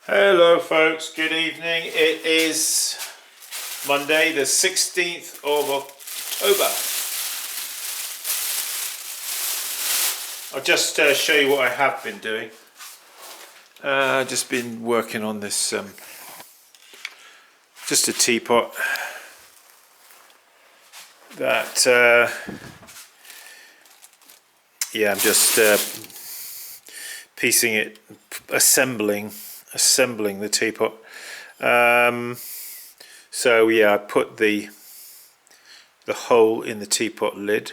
Hello folks, good evening. It is Monday the 16th of October. I'll just show you what I have been doing. I've just been working on this, just a teapot that, I'm just piecing it, assembling the teapot. I put the hole in the teapot lid.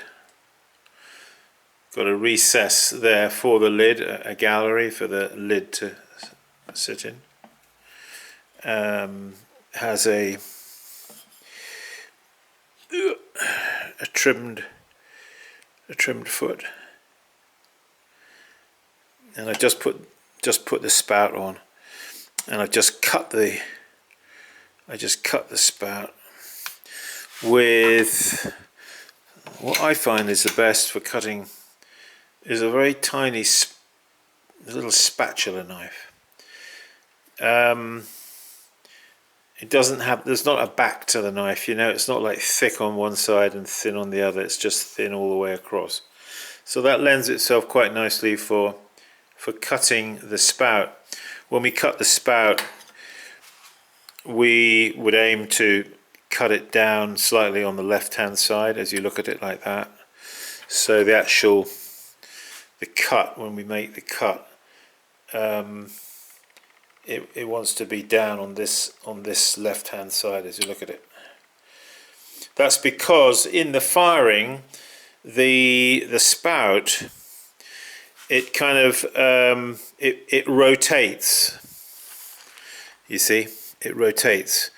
Got a recess there for the lid, a gallery for the lid to sit in. Has a trimmed foot, and I just put the spout on. And I just cut the spout with what I find is the best for cutting is a very tiny little spatula knife. It doesn't have, there's not a back to the knife, it's not like thick on one side and thin on the other, it's just thin all the way across. So that lends itself quite nicely for cutting the spout. When we cut the spout, we would aim to cut it down slightly on the left hand side as you look at it like that. So the cut, when we make the cut, it wants to be down on this left hand side as you look at it. That's because in the firing, the spout, it kind of it rotates. You see, it rotates.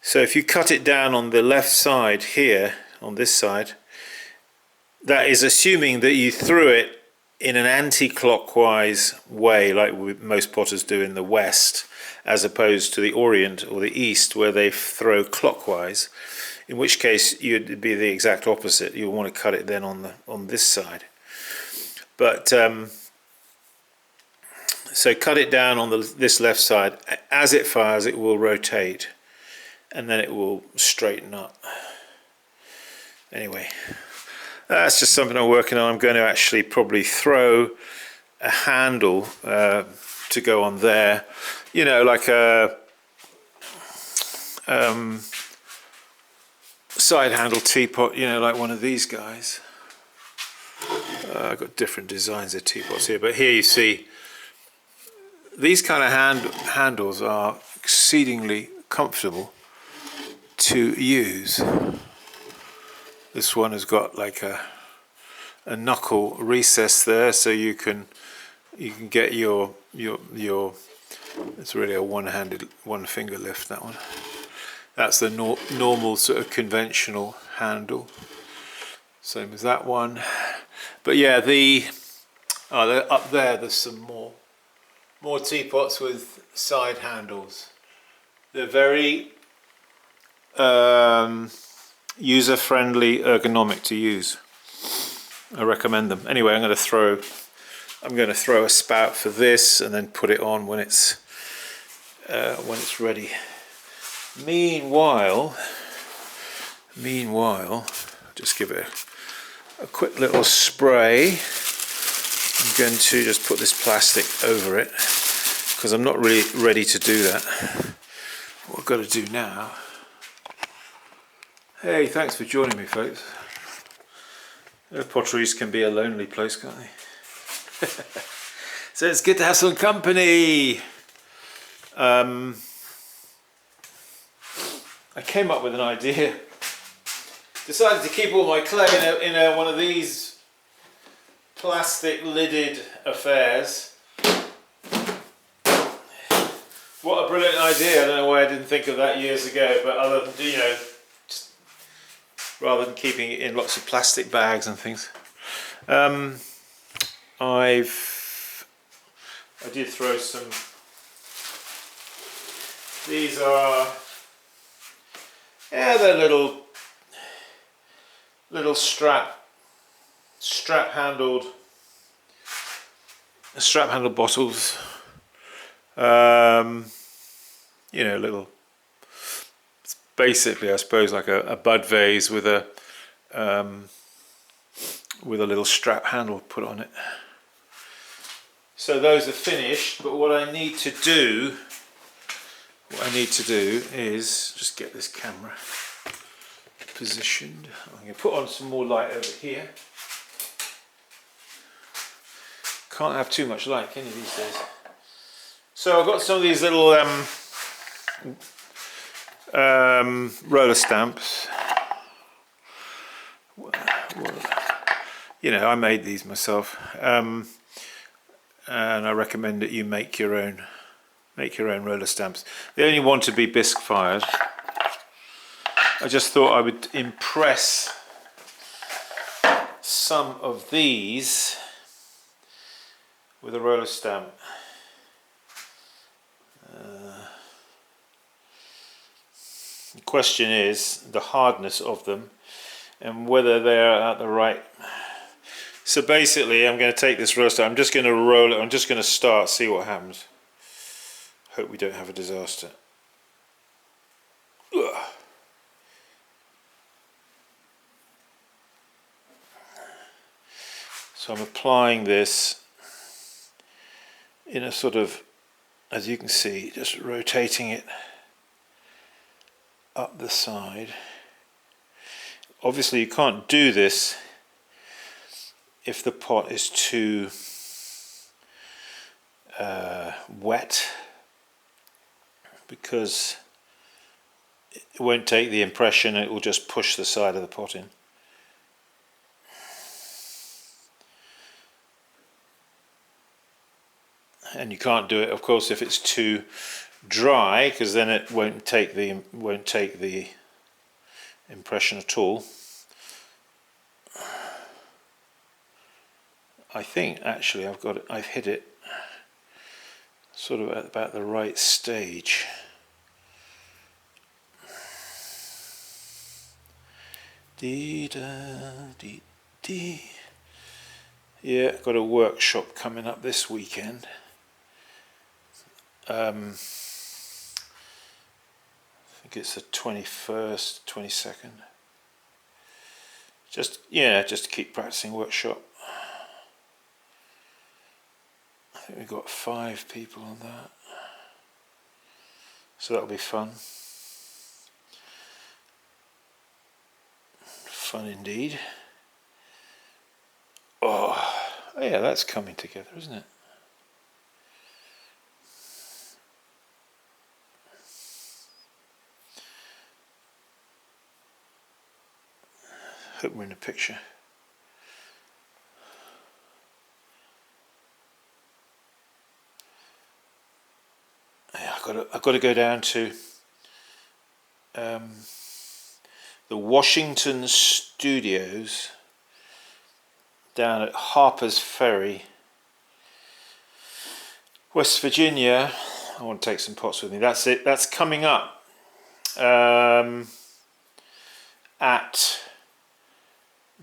So if you cut it down on the left side here, on this side, that is assuming that you threw it in an anti-clockwise way, like most potters do in the West, as opposed to the Orient or the East, where they throw clockwise. In which case, you'd be the exact opposite. You want to cut it then on this side. But so cut it down on this left side. As it fires, it will rotate, and then it will straighten up. Anyway, that's just something I'm working on. I'm going to actually probably throw a handle to go on there. Like a side handle teapot. Like one of these guys. I've got different designs of teapots here, but here you see these kind of handles are exceedingly comfortable to use. This one has got like a knuckle recess there, so you can get your it's really a one finger lift, that one. That's the normal sort of conventional handle, same as that one. But yeah, up there, there's some more teapots with side handles. They're very user-friendly, ergonomic to use. I recommend them. Anyway, I'm going to throw a spout for this, and then put it on when it's ready. Meanwhile, just give it a quick little spray. I'm going to just put this plastic over it because I'm not really ready to do that. What I've got to do now. Hey, thanks for joining me, folks. Potteries can be a lonely place, can't they? So it's good to have some company. I came up with an idea. Decided to keep all my clay in one of these plastic lidded affairs. What a brilliant idea. I don't know why I didn't think of that years ago, but other than, just rather than keeping it in lots of plastic bags and things. I did throw some, these are, they're little strap handled bottles. You know, little, it's basically, I suppose, like a bud vase with a little strap handle put on it. So those are finished, but what I need to do is just get this camera positioned. I'm going to put on some more light over here. Can't have too much light, can you, these days? So I've got some of these little roller stamps. You know, I made these myself, and I recommend that you make your own roller stamps. They only want to be bisque fired. I just thought I would impress some of these with a roller stamp. The question is the hardness of them and whether they're at the right. So basically, I'm going to take this roller stamp, I'm just going to roll it, I'm just going to start, see what happens. Hope we don't have a disaster. Ugh. So I'm applying this in a sort of, as you can see, just rotating it up the side. Obviously you can't do this if the pot is too wet, because it won't take the impression, it will just push the side of the pot in. And you can't do it, of course, if it's too dry, because then it won't take the impression at all. I think actually I've hit it sort of at about the right stage. Dee da dee dee. Yeah, got a workshop coming up this weekend. I think it's the 21st, 22nd. Just to keep practicing workshop. I think we've got 5 people on that, so that'll be fun. Fun indeed. Oh yeah, that's coming together, isn't it? Hope we're in the picture. Yeah, I've got to go down to the Washington Studios down at Harper's Ferry, West Virginia. I want to take some pots with me. That's it. That's coming up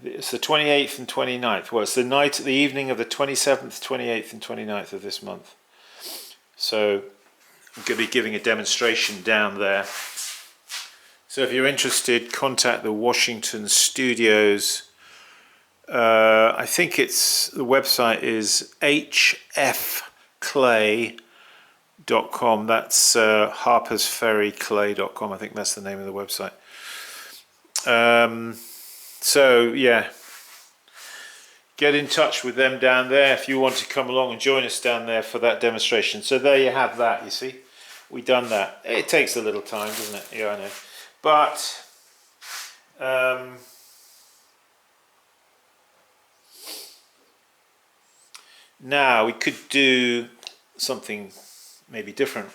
it's the 28th and 29th. Well, it's the evening of the 27th, 28th and 29th of this month. So I'm going to be giving a demonstration down there. So if you're interested, contact the Washington Studios. I think the website is hfclay.com. That's harpersferryclay.com. I think that's the name of the website. So yeah, get in touch with them down there if you want to come along and join us down there for that demonstration. So there you have that, you see. We've done that. It takes a little time, doesn't it? Yeah, I know. But now we could do something maybe different.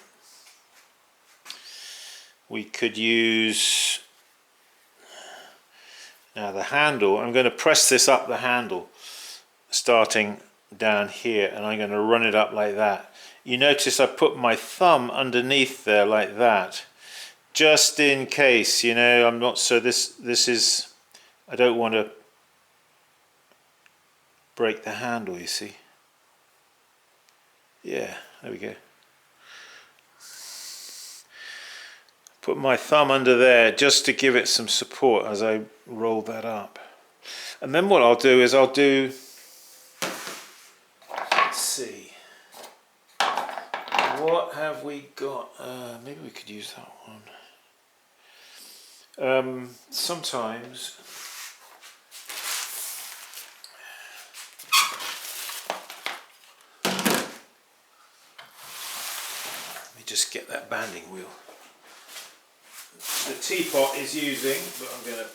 We could use now the handle. I'm going to press this up the handle starting down here, and I'm going to run it up like that. You notice I put my thumb underneath there like that, just in case, you know, I'm not, so this is, I don't want to break the handle, you see. Yeah, there we go. put my thumb under there just to give it some support as I roll that up. And then what I'll do is let's see, what have we got? Maybe we could use that one. Sometimes let me just get that banding wheel. The Teapot is using, but I'm going to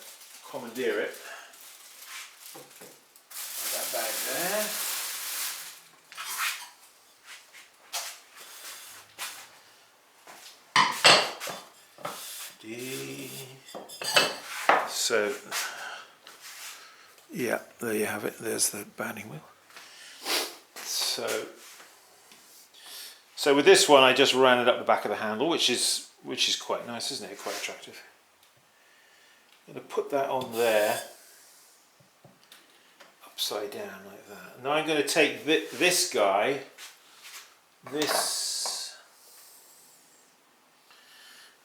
commandeer it. Put that bag there. So, yeah, there you have it. There's the banding wheel. So with this one, I just ran it up the back of the handle, which is quite nice, isn't it? Quite attractive. I'm going to put that on there, upside down like that. Now I'm going to take this guy,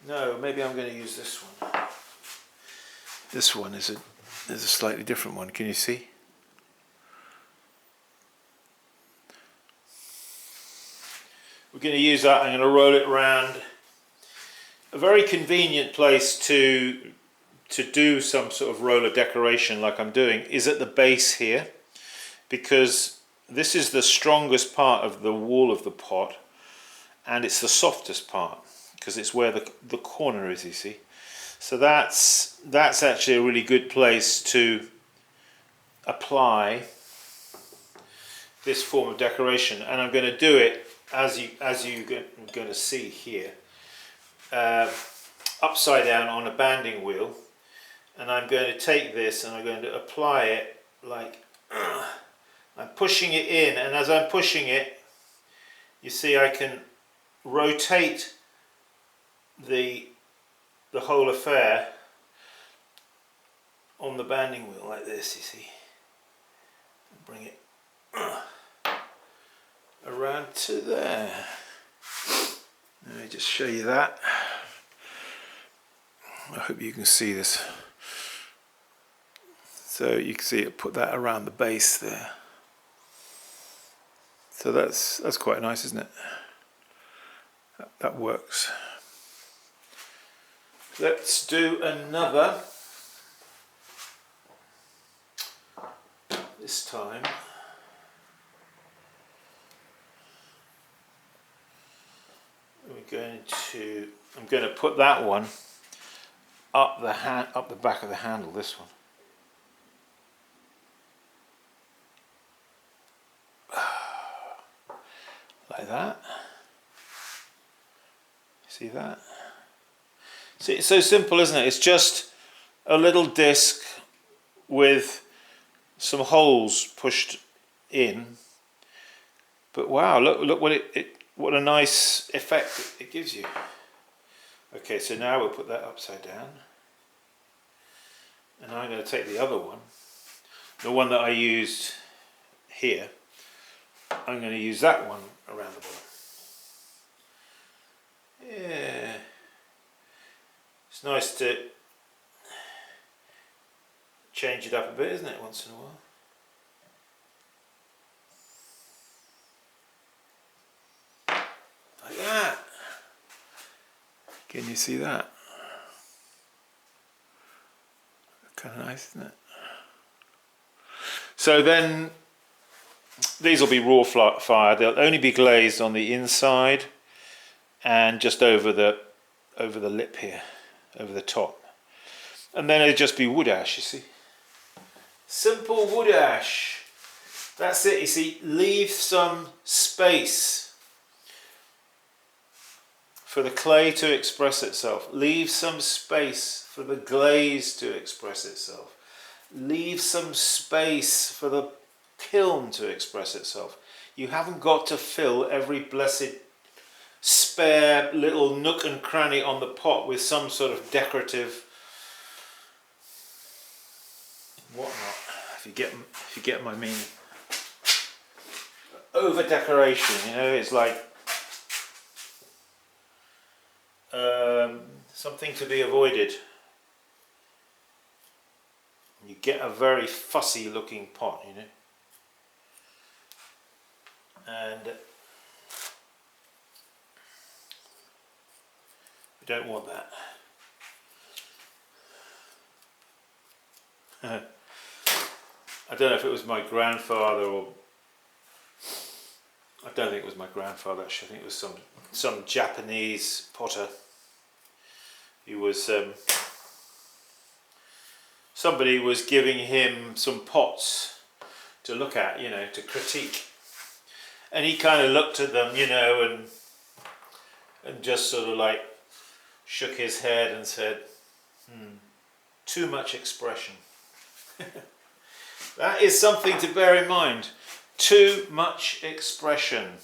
no, maybe I'm going to use this one. This one is a slightly different one. Can you see? We're going to use that. I'm going to roll it around. A very convenient place to do some sort of roller decoration like I'm doing is at the base here, because this is the strongest part of the wall of the pot and it's the softest part because it's where the corner is, you see. So that's actually a really good place to apply this form of decoration, and I'm going to do it as you're going to see here, upside down on a banding wheel, and I'm going to take this and I'm going to apply it like I'm pushing it in, and as I'm pushing it, you see I can rotate the whole affair on the banding wheel like this, you see. Bring it around to there. Let me just show you that. I hope you can see this. So you can see it, put that around the base there. So that's quite nice, isn't it? That works. Let's do another. This time I'm going to put that one up the back of the handle, this one. Like that. See that? See, it's so simple, isn't it? It's just a little disc with some holes pushed in. But wow, look what a nice effect it gives you. Okay, so now we'll put that upside down. And I'm going to take the other one, the one that I used here. I'm going to use that one around the bottom. Yeah. It's nice to change it up a bit, isn't it, once in a while? Like that. Can you see that? Kind of nice, isn't it? So then these will be raw fire. They'll only be glazed on the inside and just over the lip here, over the top. And then it'll just be wood ash, you see. Simple wood ash. That's it, you see. Leave some space for the clay to express itself. Leave some space for the glaze to express itself. Leave some space for the kiln to express itself. You haven't got to fill every blessed spare little nook and cranny on the pot with some sort of decorative whatnot, if you get my meaning. Over decoration, you know, it's like Something to be avoided. You get a very fussy looking pot, you know. And we don't want that. I don't know if it was my grandfather or I don't think it was my grandfather actually. I think it was some Japanese potter. He was somebody was giving him some pots to look at, you know, to critique, and he kind of looked at them, you know, and just sort of like shook his head and said, too much expression. That is something to bear in mind. Too much expression.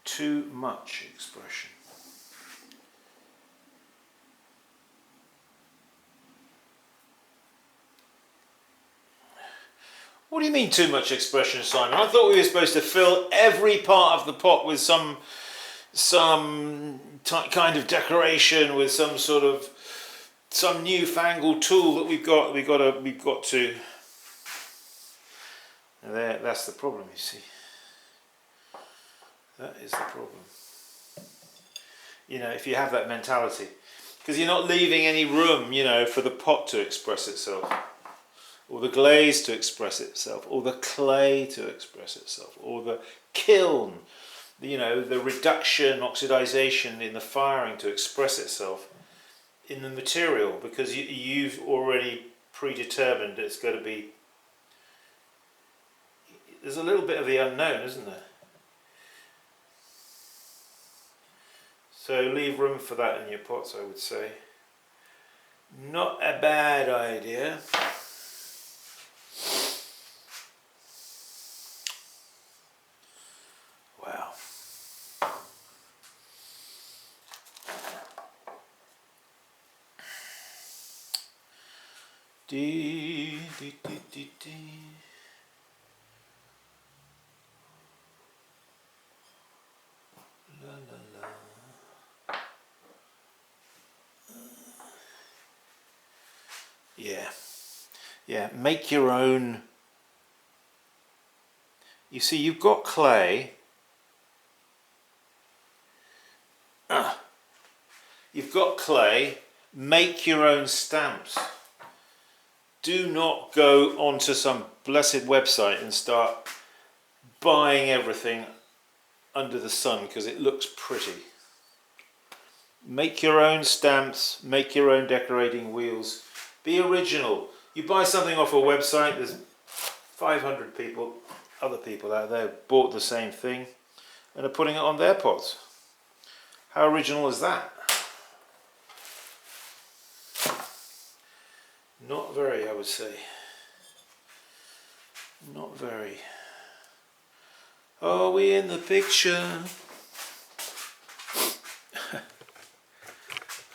Too much expression. What do you mean too much expression, Simon? I thought we were supposed to fill every part of the pot with some kind of decoration, with some newfangled tool that we've got to. There, that's the problem, you see. That is the problem. You know, if you have that mentality, because you're not leaving any room, you know, for the pot to express itself, or the glaze to express itself, or the clay to express itself, or the kiln, you know, the reduction, oxidization in the firing to express itself in the material, because you've already predetermined it's going to be. There's a little bit of the unknown, isn't there? So leave room for that in your pots, I would say. Not a bad idea. Wow. Dee, dee, dee, dee, dee. La, la, la. Yeah, make your own. You see, you've got clay. You've got clay, make your own stamps. Do not go onto some blessed website and start buying everything under the sun because it looks pretty. Make your own stamps, make your own decorating wheels. Be original. You buy something off a website, there's 500 people, other people out there bought the same thing and are putting it on their pots. How original is that? Not very, I would say. Not very. Are we in the picture?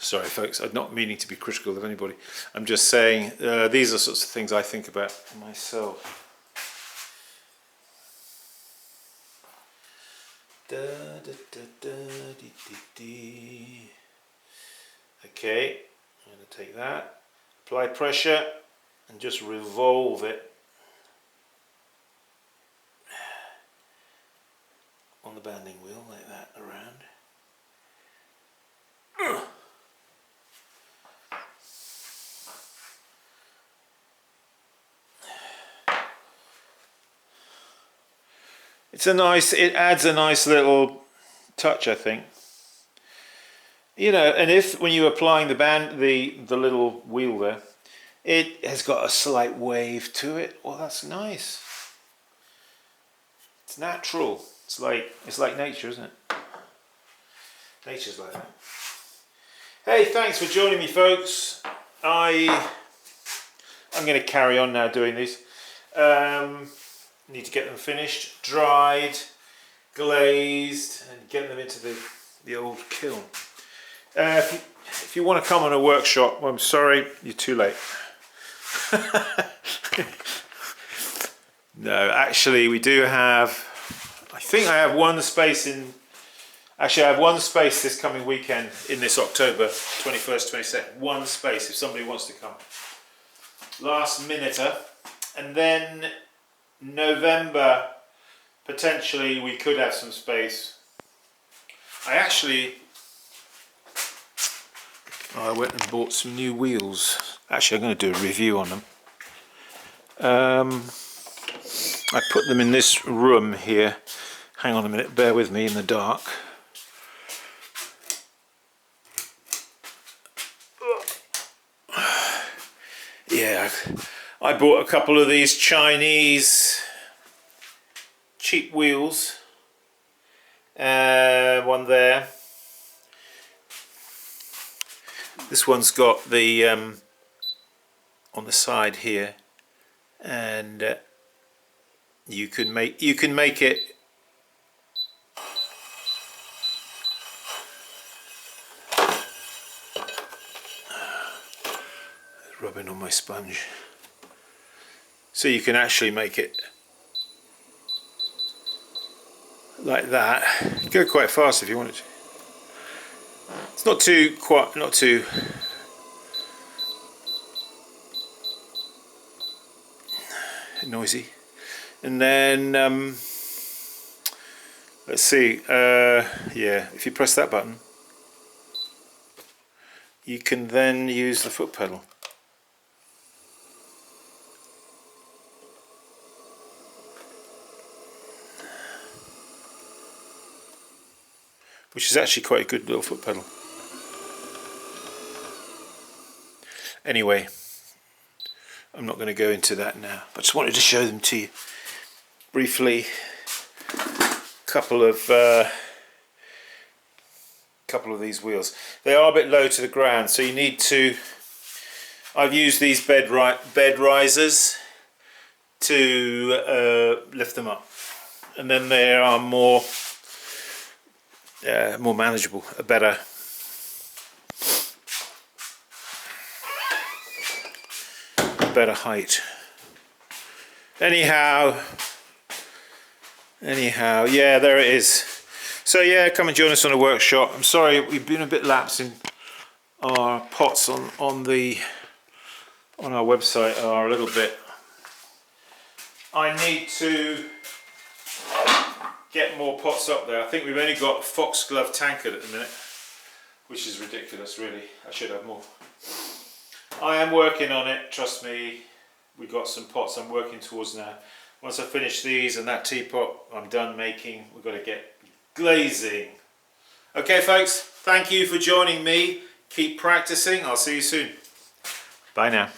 Sorry folks, I'm not meaning to be critical of anybody. I'm just saying these are sorts of things I think about myself. Da, da, da, da, dee, dee, dee. Okay, I'm going to take that, apply pressure and just revolve it on the banding wheel like that around. It adds a nice little touch, I think. You know, and if when you're applying the little wheel there, it has got a slight wave to it, well, that's nice. It's natural. It's like nature, isn't it? Nature's like that. Hey, thanks for joining me, folks. I'm going to carry on now doing these. Need to get them finished, dried, glazed, and get them into the old kiln. If you want to come on a workshop, well, I'm sorry, you're too late. No, actually we do have, I think I have one space in Actually, I have one space this coming weekend in this October, 21st, 22nd. One space if somebody wants to come. Last minuter. And then November, potentially we could have some space. I went and bought some new wheels. Actually, I'm going to do a review on them. I put them in this room here. Hang on a minute, bear with me in the dark. Yeah, I bought a couple of these Chinese cheap wheels. One there. This one's got the on the side here, and you can make it. Rubbing on my sponge. So you can actually make it like that. Go quite fast if you wanted to. It's not too noisy. And then let's see. Yeah, if you press that button, you can then use the foot pedal. Which is actually quite a good little foot pedal. Anyway, I'm not going to go into that now. I just wanted to show them to you briefly. Couple of these wheels. They are a bit low to the ground, so you need to. I've used these bed risers to lift them up, and then they are more manageable, a better height. Anyhow, yeah, there it is. So yeah, come and join us on a workshop. I'm sorry we've been a bit lapse in our pots on our website are a little bit. I need to get more pots up there. I think we've only got foxglove tankard at the minute, which is ridiculous really. I should have more. I am working on it, trust me. We've got some pots I'm working towards now. Once I finish these and that teapot I'm done making, we've got to get glazing. Okay folks, thank you for joining me. Keep practicing. I'll see you soon. Bye now.